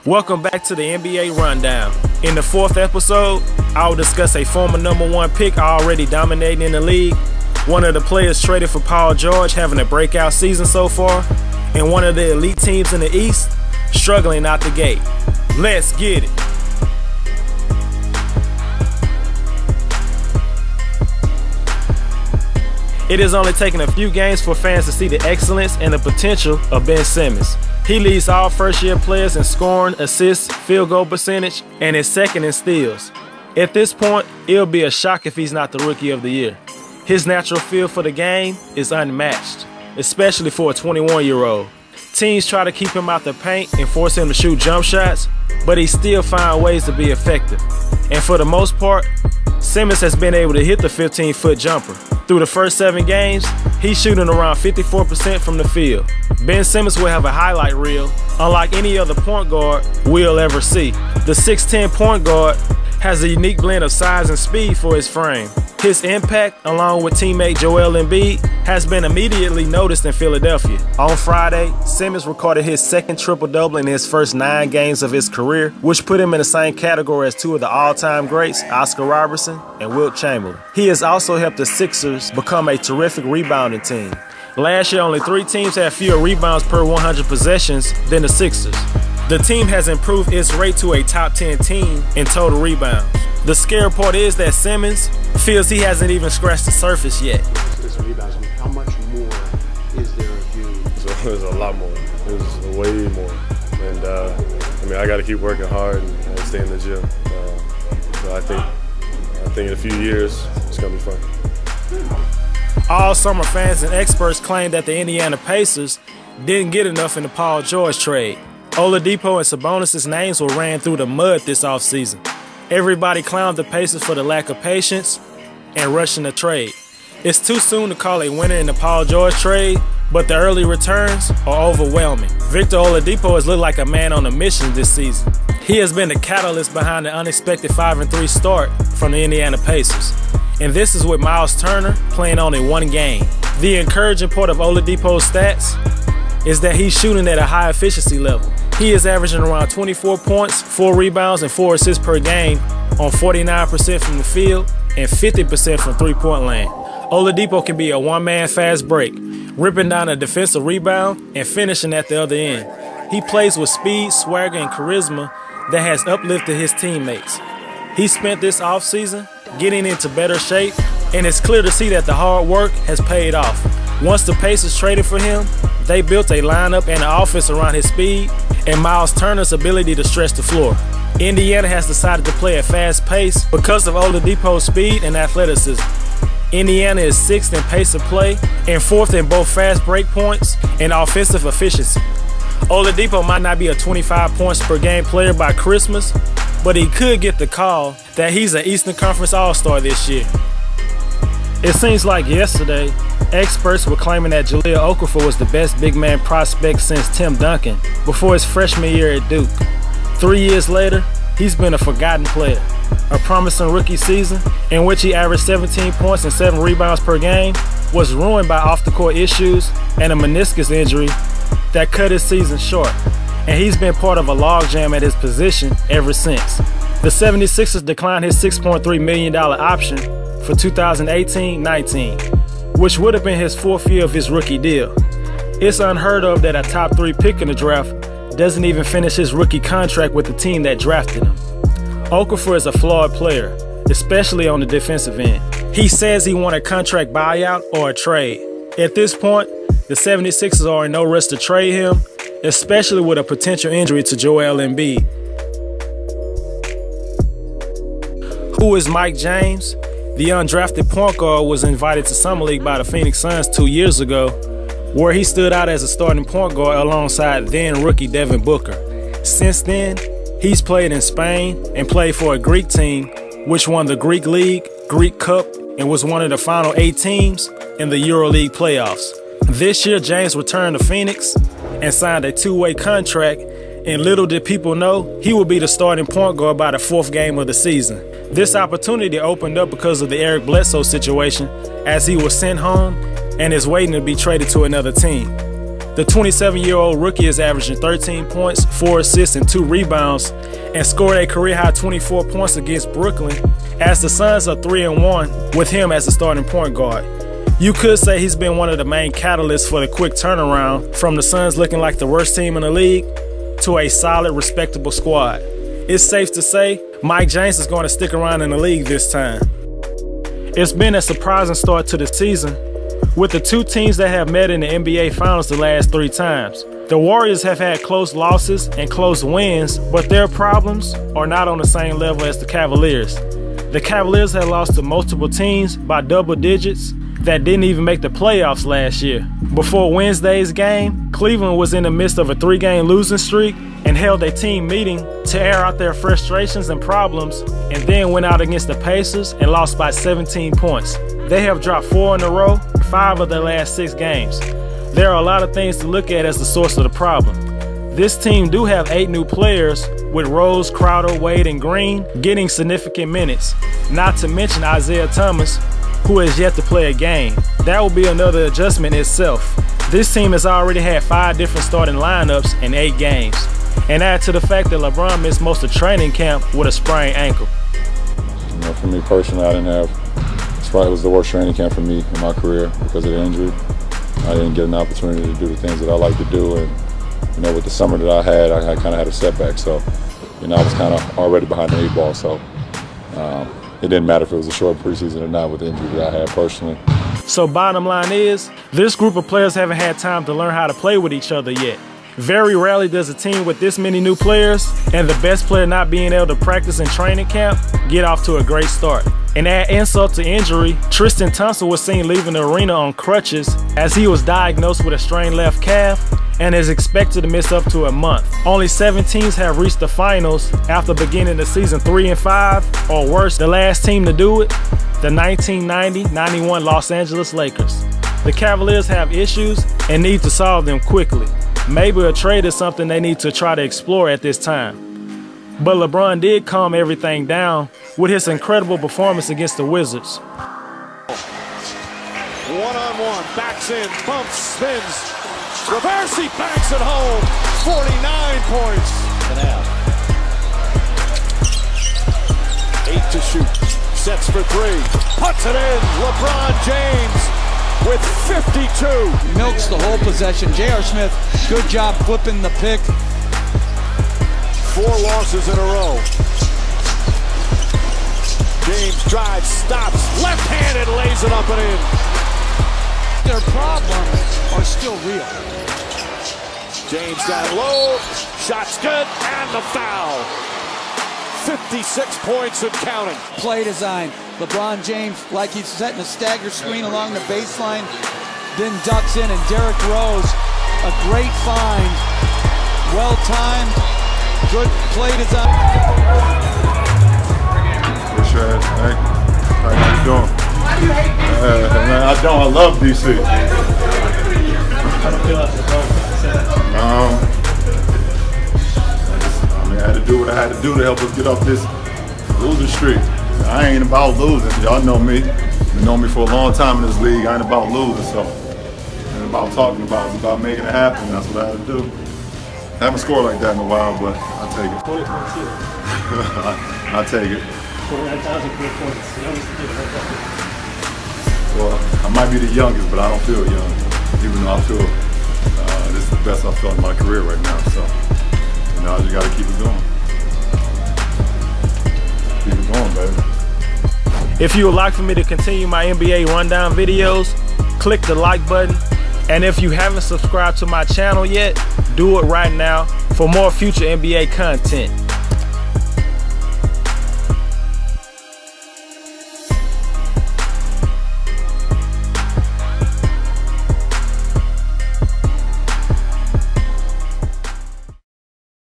Welcome back to the NBA Rundown. In the fourth episode, I will discuss a former #1 pick already dominating in the league, one of the players traded for Paul George having a breakout season so far, and one of the elite teams in the East struggling out the gate. Let's get it. It has only taken a few games for fans to see the excellence and the potential of Ben Simmons. He leads all first-year players in scoring, assists, field goal percentage, and is second in steals. At this point, it'll be a shock if he's not the Rookie of the Year. His natural feel for the game is unmatched, especially for a 21-year-old. Teams try to keep him out the paint and force him to shoot jump shots, but he still finds ways to be effective. And for the most part, Simmons has been able to hit the 15-foot jumper. Through the first 7 games, he's shooting around 54% from the field. Ben Simmons will have a highlight reel unlike any other point guard we'll ever see. The 6'10" point guard has a unique blend of size and speed for his frame. His impact, along with teammate Joel Embiid, has been immediately noticed in Philadelphia. On Friday, Simmons recorded his second triple-double in his first 9 games of his career, which put him in the same category as 2 of the all-time greats, Oscar Robertson and Wilt Chamberlain. He has also helped the Sixers become a terrific rebounding team. Last year, only 3 teams had fewer rebounds per 100 possessions than the Sixers. The team has improved its rate to a top 10 team in total rebounds. The scary part is that Simmons feels he hasn't even scratched the surface yet. Rebounds, how much more is there of you? There's a lot more. There's way more. And I got to keep working hard and stay in the gym. So I think in a few years, it's going to be fun. All summer fans and experts claim that the Indiana Pacers didn't get enough in the Paul George trade. Oladipo and Sabonis' names were ran through the mud this offseason. Everybody clowned the Pacers for the lack of patience and rushing the trade. It's too soon to call a winner in the Paul George trade, but the early returns are overwhelming. Victor Oladipo has looked like a man on a mission this season. He has been the catalyst behind the unexpected 5-3 start from the Indiana Pacers. And this is with Miles Turner playing only 1 game. The encouraging part of Oladipo's stats is that he's shooting at a high efficiency level. He is averaging around 24 points, 4 rebounds, and 4 assists per game on 49% from the field and 50% from three-point land. Oladipo can be a one-man fast break, ripping down a defensive rebound and finishing at the other end. He plays with speed, swagger, and charisma that has uplifted his teammates. He spent this offseason getting into better shape, and it's clear to see that the hard work has paid off. Once the Pacers traded for him, they built a lineup and an offense around his speed and Miles Turner's ability to stretch the floor. Indiana has decided to play at fast pace because of Oladipo's speed and athleticism. Indiana is 6th in pace of play and 4th in both fast break points and offensive efficiency. Oladipo might not be a 25 points per game player by Christmas, but he could get the call that he's an Eastern Conference All-Star this year. It seems like yesterday, experts were claiming that Jahlil Okafor was the best big man prospect since Tim Duncan before his freshman year at Duke. 3 years later, he's been a forgotten player. A promising rookie season in which he averaged 17 points and 7 rebounds per game was ruined by off-the-court issues and a meniscus injury that cut his season short, and he's been part of a logjam at his position ever since. The 76ers declined his $6.3 million option for 2018-19, which would have been his 4th year of his rookie deal. It's unheard of that a top 3 pick in the draft doesn't even finish his rookie contract with the team that drafted him. Okafor is a flawed player, especially on the defensive end. He says he wants a contract buyout or a trade. At this point, the 76ers are in no rush to trade him, especially with a potential injury to Joel Embiid. Who is Mike James? The undrafted point guard was invited to Summer League by the Phoenix Suns 2 years ago, where he stood out as a starting point guard alongside then-rookie Devin Booker. Since then, he's played in Spain and played for a Greek team, which won the Greek League, Greek Cup, and was one of the final 8 teams in the EuroLeague playoffs. This year, James returned to Phoenix and signed a 2-way contract, and little did people know he would be the starting point guard by the 4th game of the season. This opportunity opened up because of the Eric Bledsoe situation, as he was sent home and is waiting to be traded to another team. The 27-year-old rookie is averaging 13 points, 4 assists, and 2 rebounds, and scored a career-high 24 points against Brooklyn, as the Suns are 3-1 with him as the starting point guard. You could say he's been one of the main catalysts for the quick turnaround from the Suns looking like the worst team in the league to a solid, respectable squad. It's safe to say Mike James is going to stick around in the league this time. It's been a surprising start to the season, with the two teams that have met in the NBA Finals the last 3 times. The Warriors have had close losses and close wins, but their problems are not on the same level as the Cavaliers. The Cavaliers had lost to multiple teams by double digits that didn't even make the playoffs last year. Before Wednesday's game, Cleveland was in the midst of a 3-game losing streak and held a team meeting to air out their frustrations and problems, and then went out against the Pacers and lost by 17 points. They have dropped 4 in a row, 5 of their last 6 games. There are a lot of things to look at as the source of the problem. This team do have 8 new players, with Rose, Crowder, Wade, and Green getting significant minutes, not to mention Isaiah Thomas, who has yet to play a game. That will be another adjustment itself. This team has already had 5 different starting lineups in 8 games. And add to the fact that LeBron missed most of training camp with a sprained ankle. You know, for me personally, it was the worst training camp for me in my career because of the injury. I didn't get an opportunity to do the things that I like to do, and you know, with the summer that I kind of had a setback. So, you know, I was kind of already behind the 8 ball. So it didn't matter if it was a short preseason or not with the injury that I had personally. So bottom line is, this group of players haven't had time to learn how to play with each other yet. Very rarely does a team with this many new players and the best player not being able to practice in training camp get off to a great start. And add insult to injury, Tristan Thompson was seen leaving the arena on crutches as he was diagnosed with a strained left calf and is expected to miss up to a month. Only 7 teams have reached the finals after beginning the season 3-5 or worse. The last team to do it, the 1990-91 Los Angeles Lakers. The Cavaliers have issues and need to solve them quickly. Maybe a trade is something they need to try to explore at this time. But LeBron did calm everything down with his incredible performance against the Wizards. One-on-one, backs in, bumps, spins, reverse, he banks it home, 49 points. And out. 8 to shoot, sets for 3, puts it in, LeBron James with 52. Milks the whole possession. J.R. Smith, good job flipping the pick. 4 losses in a row. James drives, stops, left-handed, lays it up and in. Their problems are still real. James down low, shot's good, and the foul. 56 points and counting. Play design. LeBron James, like he's setting a stagger screen along the baseline, then ducks in, and Derrick Rose, a great find. Well-timed, good play design. What's your ass? Hey, how you doing? Man, I don't. I love DC. I had to do what I had to do to help us get off this losing streak. I ain't about losing. Y'all know me. You know me for a long time in this league. I ain't about losing, so it ain't about talking about it. It's about making it happen. That's what I had to do. I haven't scored like that in a while, but I'll take it. I'll take it. 49,000 points. Well, I might be the youngest, but I don't feel young. Even though I feel this is the best I've felt in my career right now. So, you know, I just got to keep it going. Keep it going, baby. If you would like for me to continue my NBA rundown videos, click the like button. And if you haven't subscribed to my channel yet, do it right now for more future NBA content.